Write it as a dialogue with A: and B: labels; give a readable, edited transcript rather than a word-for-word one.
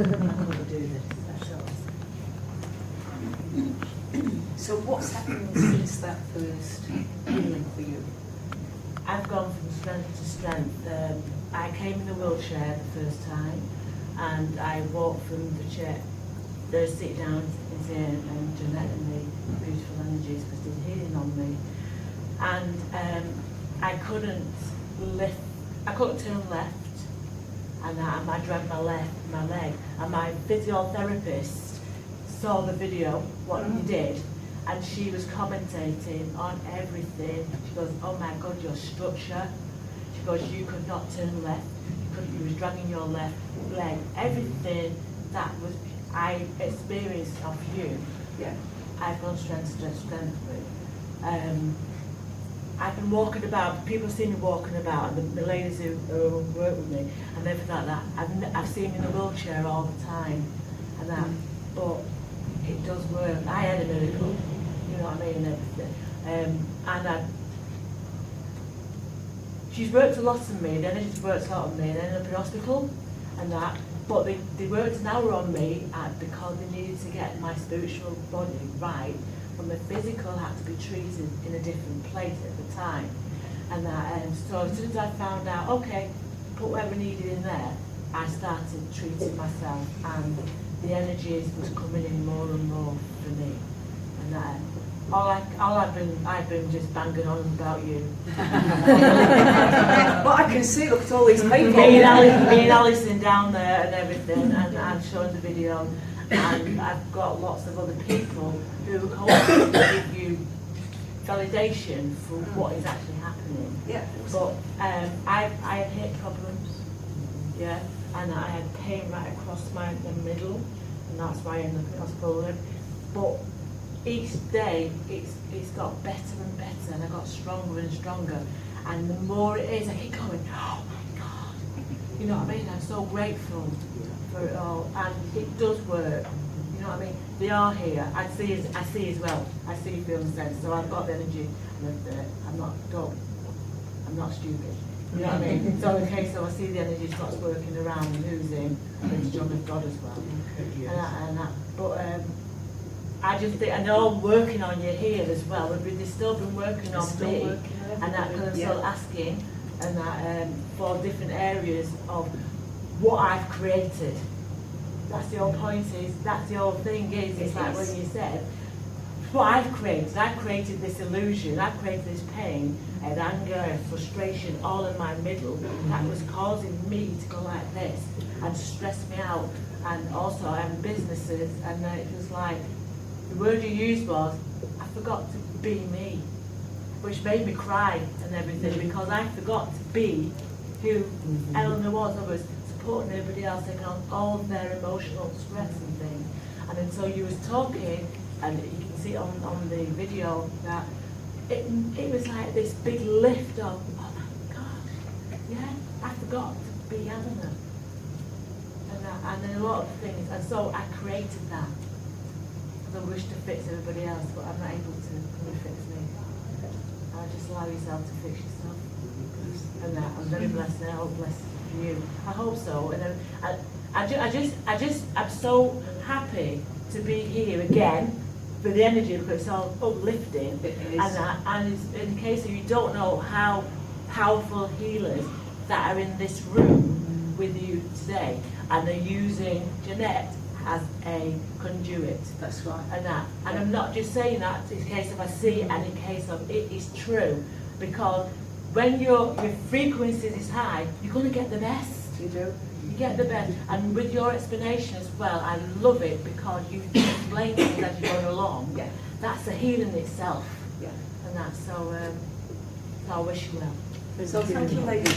A: couldn't do this. So what's happened since that first healing for you?
B: I've gone from strength to strength. I came in a wheelchair the first time, and I walked from the chair, the sit down into and Jeanette and the beautiful energies was did healing on me, and I couldn't turn left, and I dragged my leg, and my physiotherapist saw the video, what you did, and she was commentating on everything. She goes, oh my God, your structure. She goes, you could not turn left. You was dragging your left leg. Everything that was I experienced of you,
A: Yeah.
B: I've gone strength with. I've been walking about, people see me walking about, and the ladies who work with me, and everything like that, I've seen me in a wheelchair all the time, and that, but it does work. I had a miracle, you know what I mean, and everything. She's worked a lot on me, then she's worked a lot on me, and ended up in hospital, and that, but they worked an hour on me because they needed to get my spiritual body right, but my physical had to be treated in a different place at the time. And that, so as soon as I found out, okay, put whatever needed in there, I started treating myself, and the energies was coming in more and more for me. And that, I've been just banging on about you.
A: Well, I can see, look at all these people.
B: Me and Alison down there and everything, and I'm showing the video, and I've got lots of other people who hopefully give you validation for what is actually happening.
A: Yeah.
B: But I had hip problems, yeah, and I had pain right across the middle, and that's why I ended up in hospital. But each day it's got better and better, and I got stronger and stronger, and the more it is, I keep going, oh my God, you know what I mean? I'm so grateful for it all, and it does work, you know what I mean? They are here. I see as well. I see, feel, and sense. So I've got the energy, and I'm not stupid. You know what I mean? So in case I see the energy starts working around and who's in, I'm in strong with God as well. But I just think, I know I'm working on you here as well. They've still been working on me, and that because I'm still asking, and that for different areas of what I've created. That's the whole point. That's the whole thing. It's like when you said, what I've created this illusion. I've created this pain and anger and frustration all in my middle that was causing me to go like this and stress me out. And also I have businesses, and it was like, the word you used was, I forgot to be me, which made me cry and everything, because I forgot to be who Eleanor was. I was supporting everybody else, taking on all their emotional stress and things. And until you was talking, and you can see on the video, that it was like this big lift of, oh my gosh, yeah, I forgot to be Eleanor. And then a lot of things, and so I created that. I wish to fix everybody else, but I'm not able to fix me. I just allow yourself to fix yourself. And I'm very blessed, and I hope blessed for you. I hope so. And I'm so happy to be here again with the energy, because it's all uplifting. And it's, in case you don't know how powerful healers that are in this room with you today, and they're using Jeanette as a conduit.
A: That's right.
B: And I'm not just saying that in case of I see it, and in case of it is true, because when your frequency is high, you're going to get the best.
A: You do.
B: You get the best. And with your explanation as well, I love it, because you explain things as you're going along.
A: Yeah.
B: That's a healing itself.
A: Yeah.
B: And that's so I wish you well.
A: So thank you, ladies.